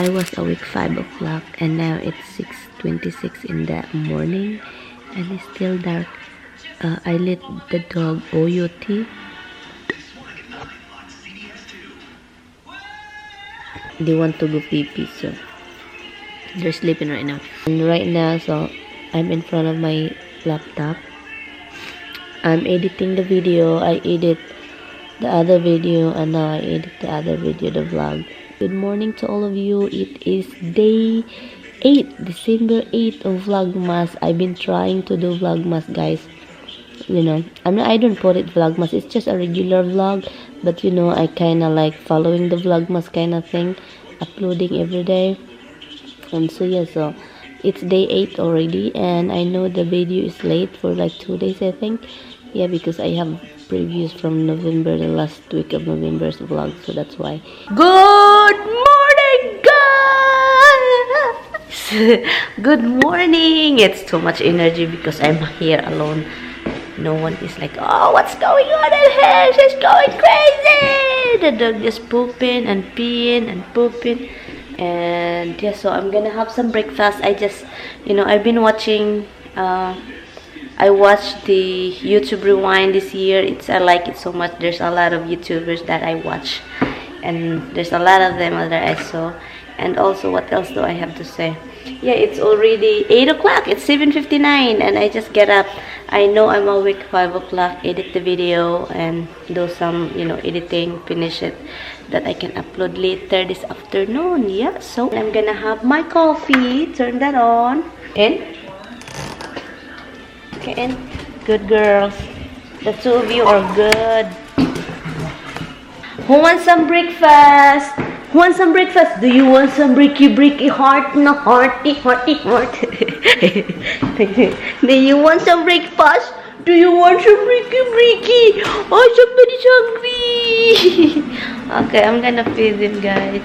I was awake 5 o'clock and now it's 6:26 in the morning and it's still dark. I let the dog Oyoti. They want to go pee-pee, so they're sleeping right now. And right now, so I'm in front of my laptop. I'm editing the video. I edit the other video and now I edit the other video, the vlog. Good morning to all of you. It is day 8, December 8 of Vlogmas. I've been trying to do Vlogmas, guys. You know, I don't put it Vlogmas. It's just a regular vlog. But you know, I kind of like following the Vlogmas kind of thing. Uploading every day. And so yeah, so it's day 8 already. And I know the video is late for like 2 days, I think. Yeah, because I have previews from November, the last week of November's vlog, so that's why. Good morning, guys! Good morning! It's too much energy because I'm here alone. No one is like, oh, what's going on in here? She's going crazy! The dog just pooping and peeing and pooping. And yeah, so I'm gonna have some breakfast. I just, you know, I've been watching, I watched the YouTube Rewind this year. I like it so much. There's a lot of YouTubers that I watch, and there's a lot of them that I saw. And also, what else do I have to say? Yeah, it's already 8 o'clock. It's 7:59, and I just get up. I know I'm awake 5 o'clock. Edit the video and do some, you know, editing. Finish it, that I can upload later this afternoon. Yeah, so I'm gonna have my coffee. Turn that on. In. Okay, and good girls. The two of you are good. Who wants some breakfast? Who wants some breakfast? Do you want some breaky heart? No, hearty heart. Do you want some breakfast? Do you want some breaky? Oh, somebody's hungry. Okay, I'm gonna feed them, guys.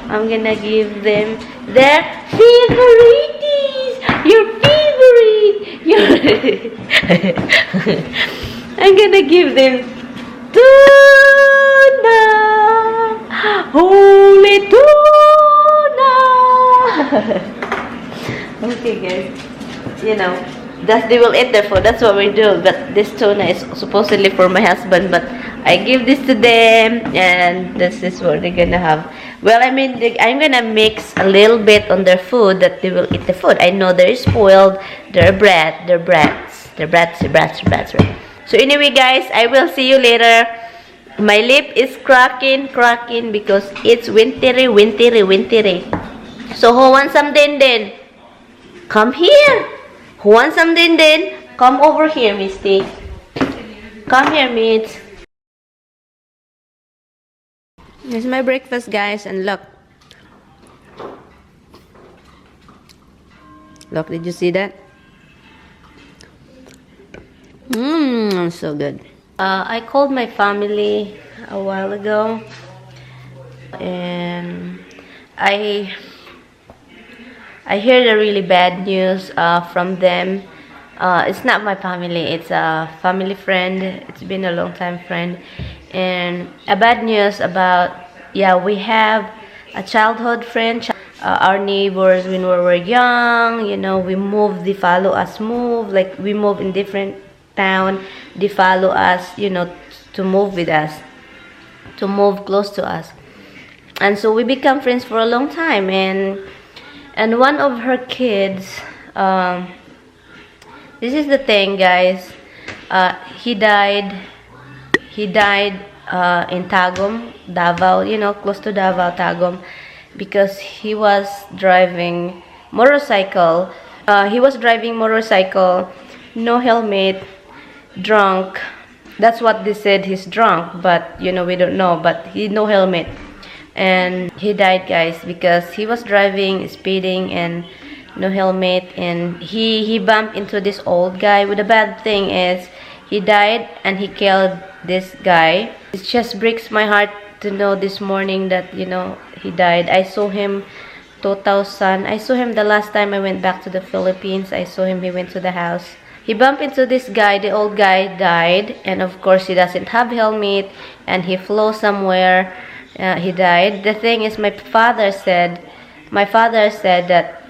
I'm gonna give them their favorites. Your favorite. I'm gonna give them tuna. Holy tuna. Okay, guys. You know, they will eat their food. That's what we do. But this tuna is supposedly for my husband. But I give this to them, and this is what they're gonna have. Well, I mean, I'm gonna mix a little bit on their food that they will eat the food. I know they're spoiled. They're brats. So anyway, guys, I will see you later. My lip is cracking because it's wintry. So who wants some din? Come here. Who wants some din? Come over here, Misty. Come here, Mitch. This is my breakfast, guys, and look. Look, did you see that? So good. I called my family a while ago, and I heard a really bad news from them. It's not my family, it's a family friend. It's been a long time friend. And a bad news about, yeah, we have a childhood friend, our neighbors when we were young. You know, we moved, they follow us move, like we move in different town, they follow us, you know, to move with us, to move close to us. And so we become friends for a long time. And one of her kids, this is the thing, guys, he died in Tagum, Davao, you know, close to Davao, Tagum, because he was driving motorcycle. No helmet, drunk. That's what they said, he's drunk, but you know, we don't know, but he no helmet. And he died, guys, because he was driving, speeding, and no helmet, and he bumped into this old guy. But the bad thing is he died and he killed this guy. It just breaks my heart to know this morning that, you know, he died. I saw him 2000. I saw him the last time I went back to the Philippines. I saw him, he went to the house. He bumped into this guy, the old guy died, and of course he doesn't have helmet, and he flew somewhere, he died. The thing is, my father said My father said that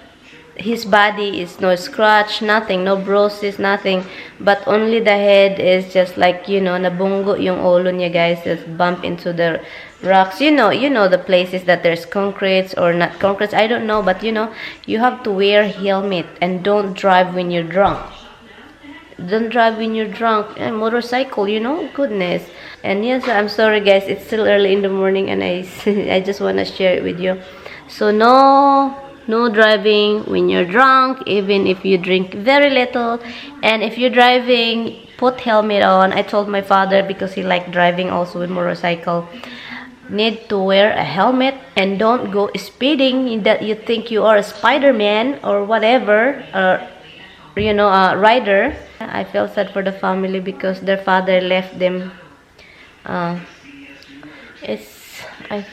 his body is no scratch, nothing, no bruises, nothing, but only the head is just like, you know, nabunggo yung ulo niya, guys, just bump into the rocks. You know the places that there's concretes or not concretes, I don't know, but you know, you have to wear helmet and don't drive when you're drunk. Don't drive when you're drunk. And motorcycle, you know, goodness. And yes, I'm sorry, guys, it's still early in the morning, and I just want to share it with you. So no driving when you're drunk, even if you drink very little. And if you're driving, put helmet on. I told my father, because he liked driving also with motorcycle, need to wear a helmet, and don't go speeding that you think you are a Spider-Man or whatever, or you know, a rider. I felt sad for the family because their father left them. I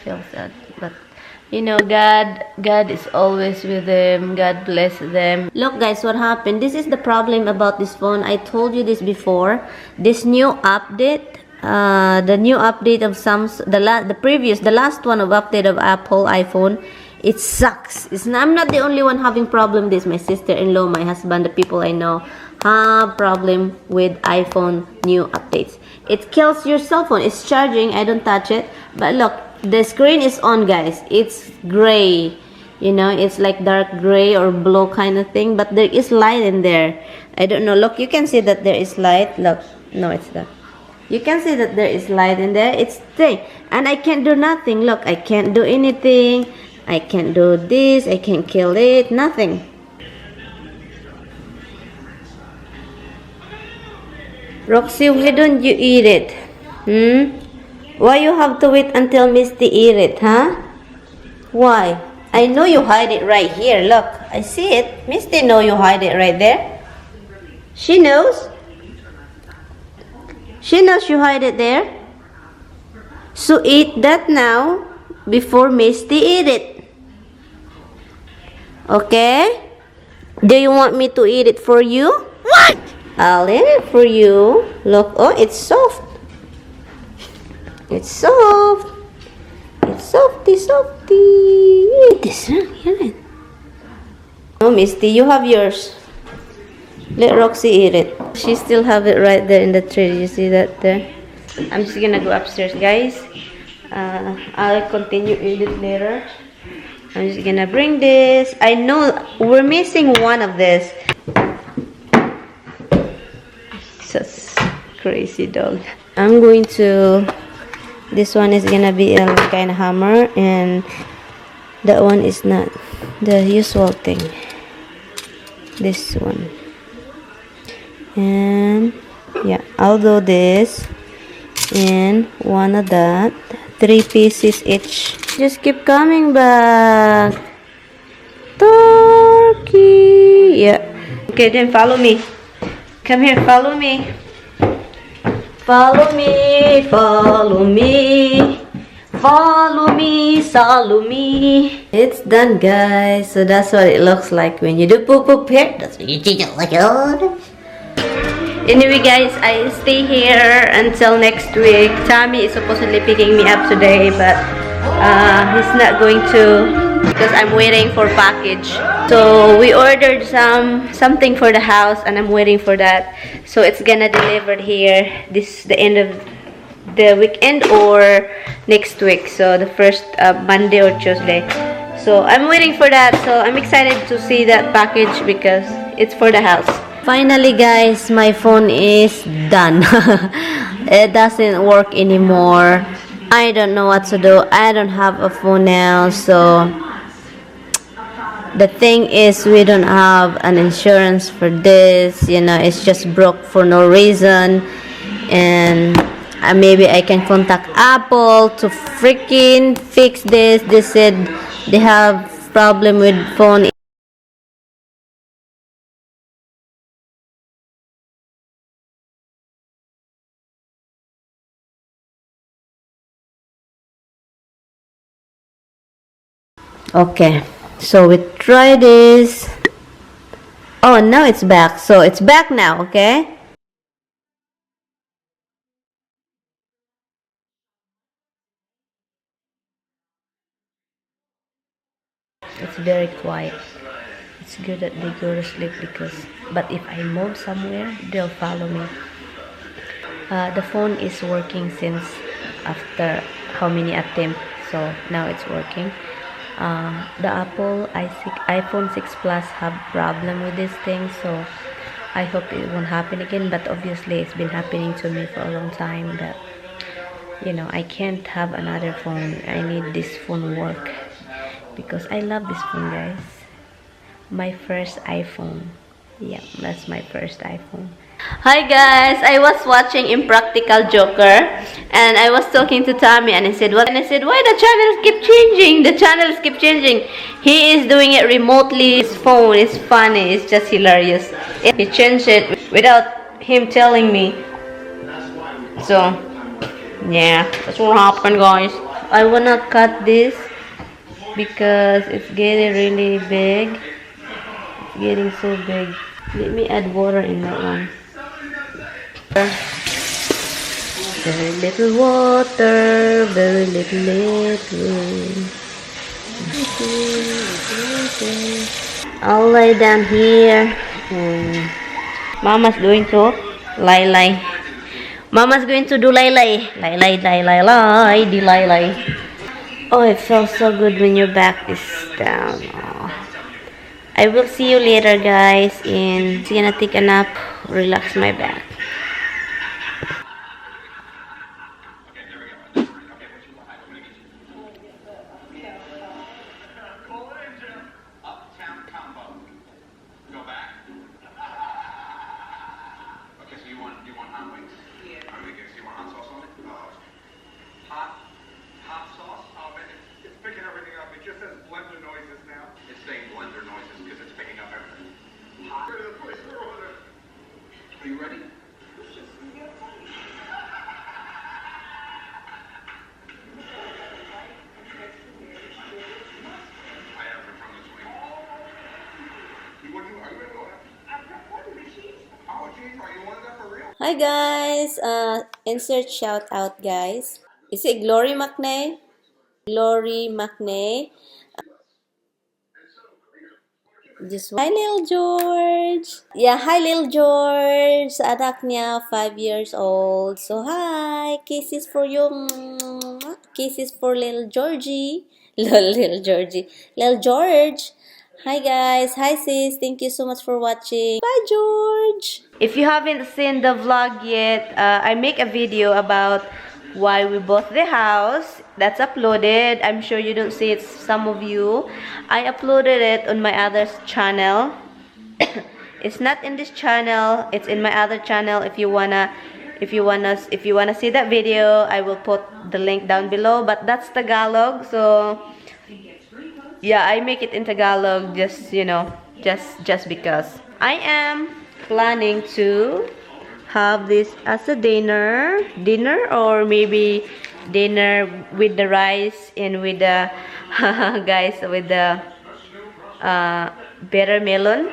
feel sad, but you know, God is always with them. God bless them. Look, guys, what happened? This is the problem about this phone. I told you this before. This new update, the new update of Samsung, the last one of update of Apple iPhone, it sucks. I'm not the only one having problem with this. My sister-in-law, my husband, the people I know have problem with iPhone new updates. It kills your cell phone. It's charging. I don't touch it, but look, the screen is on, guys. It's gray, you know, it's like dark gray or blue kind of thing, but there is light in there. I don't know. Look, you can see that there is light. Look, no, it's not. You can see that there is light in there. It's thing, and I can't do nothing. Look, I can't do anything. I can't do this. I can't kill it. Nothing. Roxy, why don't you eat it? Why you have to wait until Misty eat it, huh? Why? I know you hide it right here. Look, I see it. Misty know you hide it right there. She knows. She knows you hide it there. So eat that now before Misty eat it. Okay? Do you want me to eat it for you? What? I'll eat it for you. Look, oh, it's soft. It's soft. It's softy. Eat this, huh? Eat it. Oh, Misty, you have yours. Let Roxy eat it. She still have it right there in the tray. You see that there? I'm just gonna go upstairs, guys. I'll continue eat it later. I'm just gonna bring this. I know we're missing one of this. Such crazy dog. I'm going to. This one is gonna be a kind of hammer, and that one is not the usual thing. This one, and yeah, I'll do this and one of that. 3 pieces each. Just keep coming back. Turkey. Yeah. Okay, then follow me. Come here, follow me. Follow me, follow me. Follow me, follow me. It's done, guys. So that's what it looks like when you do poop poop here. That's what you do like it. Anyway, guys, I stay here until next week. Tommy is supposedly picking me up today, but he's not going to because I'm waiting for package. So we ordered something for the house, and I'm waiting for that. So it's gonna delivered here the end of the weekend or next week. So the first Monday or Tuesday. So I'm waiting for that. So I'm excited to see that package because it's for the house. Finally, guys, my phone is done. It doesn't work anymore. I don't know what to do. I don't have a phone now, so the thing is we don't have an insurance for this, you know. It's just broke for no reason, and maybe I can contact Apple to freaking fix this. They said they have problem with phone. Okay, so we try this. Oh, now it's back. So it's back now, okay? It's very quiet. It's good that they go to sleep but if I move somewhere, they'll follow me. The phone is working since after how many attempts, so now it's working. The iPhone 6 Plus have problem with this thing, so I hope it won't happen again, but obviously it's been happening to me for a long time that, you know, I can't have another phone. I need this phone work because I love this phone, guys. My first iPhone. Yeah, that's my first iPhone. Hi guys, I was watching Impractical Joker and I was talking to Tommy and I said, what? And I said, why the channels keep changing? The channels keep changing. He is doing it remotely. His phone is funny. It's just hilarious. He changed it without him telling me. So, yeah, that's what happened, guys. I wanna cut this because it's getting really big. It's getting so big. Let me add water in that one. Very little water, very little. I'll lay down here. Mama's going to lie. Mama's going to do lie. Oh, it feels so good when your back is down. Oh. I will see you later, guys. I'm gonna take a nap, relax my back. Are you ready? Hi guys, insert shout out, guys. Is it Glory McNay? Glory McNay. Just hi little George. Yeah, hi little George. Sa anak niya, 5 years old. So hi, kisses for you. Kisses for little Georgie. Little Georgie. Little George. Hi guys. Hi sis. Thank you so much for watching. Bye George. If you haven't seen the vlog yet, I make a video about why we bought the house. That's uploaded. I'm sure you don't see it, some of you. I uploaded it on my other channel. It's not in this channel, it's in my other channel. If you wanna see that video, I will put the link down below. But that's Tagalog, so yeah, I make it in Tagalog just, you know, just because. I am planning to have this as a dinner, or maybe dinner with the rice and with the guys, with the bitter melon,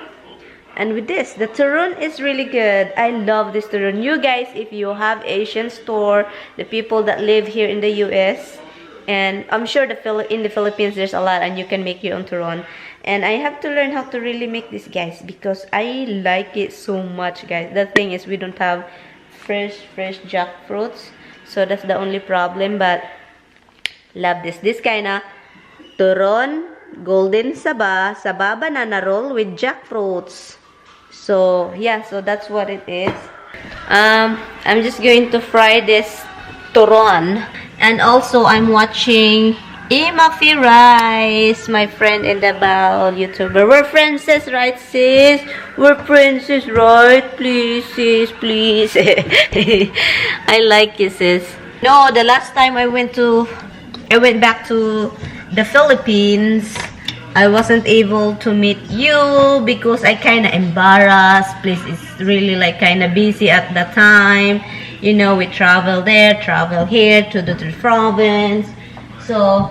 and with this. The turon is really good. I love this turon. You guys, if you have Asian store, the people that live here in the US, and I'm sure in the Philippines there's a lot, and you can make your own turon. And I have to learn how to really make this, guys, because I like it so much, guys. The thing is, we don't have fresh jackfruits, so that's the only problem. But love this kind of turon, golden saba banana roll with jackfruits. So yeah, so that's what it is. I'm just going to fry this turon, and also I'm watching Mafi Rice, my friend in the Bao YouTuber. We're friends, right, sis? We're princess, right? Please, sis, please. I like it, sis. No, the last time I went back to the Philippines, I wasn't able to meet you because I kind of embarrassed. Please, it's really like kind of busy at the time. You know, we travel there, travel here to the province. So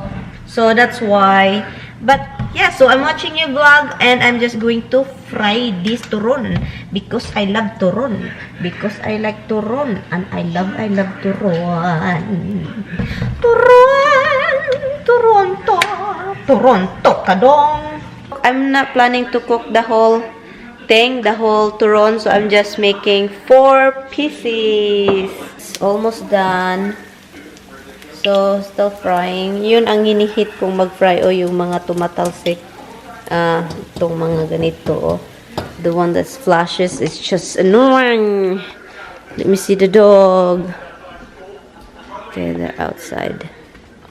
that's why. But yeah, so I'm watching your vlog and I'm just going to fry this turon because I love turon. Because I like turon and I love turon. Turon top. Toronto kadong. I'm not planning to cook the whole thing, the whole turon, so I'm just making 4 pieces. It's almost done. So, still frying. Yun ang hinihit kong mag-fry o yung mga tumatalsik. Itong mga ganito. The one that flashes is just annoying. Let me see the dog. Okay, they're outside.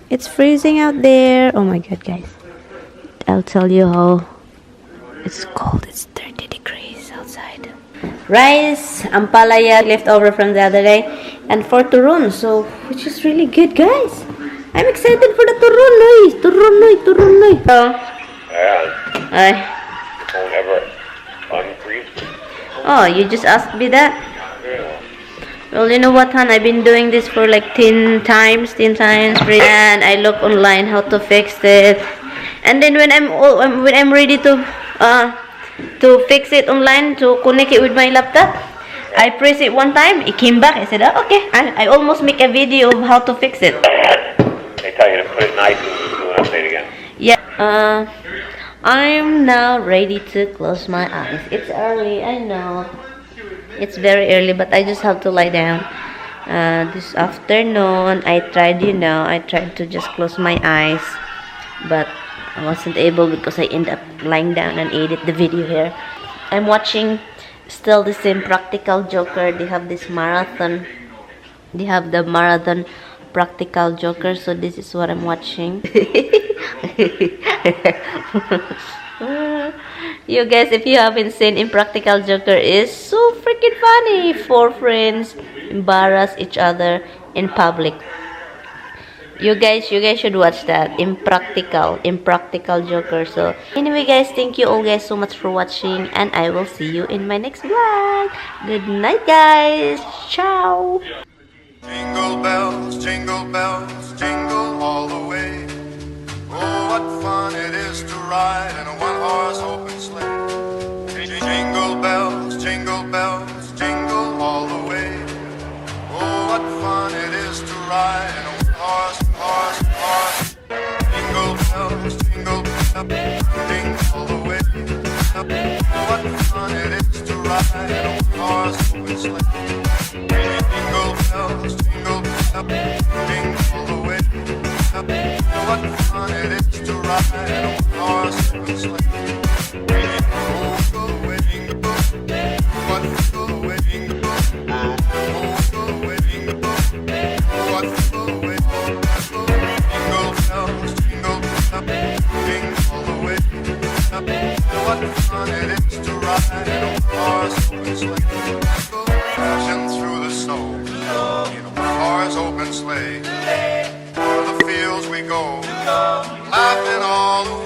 It's freezing out there. Oh my god, guys. I'll tell you how it's cold. It's 30 degrees outside. Rice, ampalaya left over from the other day, and for turon, so which is really good, guys. I'm excited for the turon, noy. Turon, noy. Yeah. Don't ever unfreeze. Oh, you just asked me that? Yeah. Well, you know what, hon? I've been doing this for like 10 times, and I look online how to fix it. And then when I'm ready to fix it online, to connect it with my laptop, I press it one time, it came back. I said, oh, okay. I almost make a video of how to fix it. They tell you to put it nice and do an update again. Yeah. I'm now ready to close my eyes. It's early, I know. It's very early, but I just have to lie down. This afternoon, I tried to just close my eyes, but I wasn't able because I ended up lying down and edit the video here. I'm watching still the same Practical Joker. They have this marathon. They have the marathon Practical Joker, so this is what I'm watching. You guys, if you haven't seen Impractical Joker, is so freaking funny. 4 friends embarrass each other in public. You guys should watch that. Impractical Joker. So anyway, guys, thank you all guys so much for watching, and I will see you in my next vlog. Good night, guys. Ciao. Jingle bells, jingle all the way. Oh, what fun it is to ride in a one-horse open sleigh. Jingle bells, jingle all the way. Oh, what fun it is to ride in a one-horse. Jingle bells, jingle all the way. Oh, what fun it is to ride in a one-horse open sleigh. Jingle bells, jingle all the way. What fun it is to ride in a one-horse open sleigh. Oh, go away, jingle. What go away, jingle. Oh, go away, jingle. What go away, jingle bells, jingle all the way. What fun it is to ride in a one-horse open sleigh. Crashing through the snow in a one-horse open sleigh. O'er the fields we go, laughing all the way.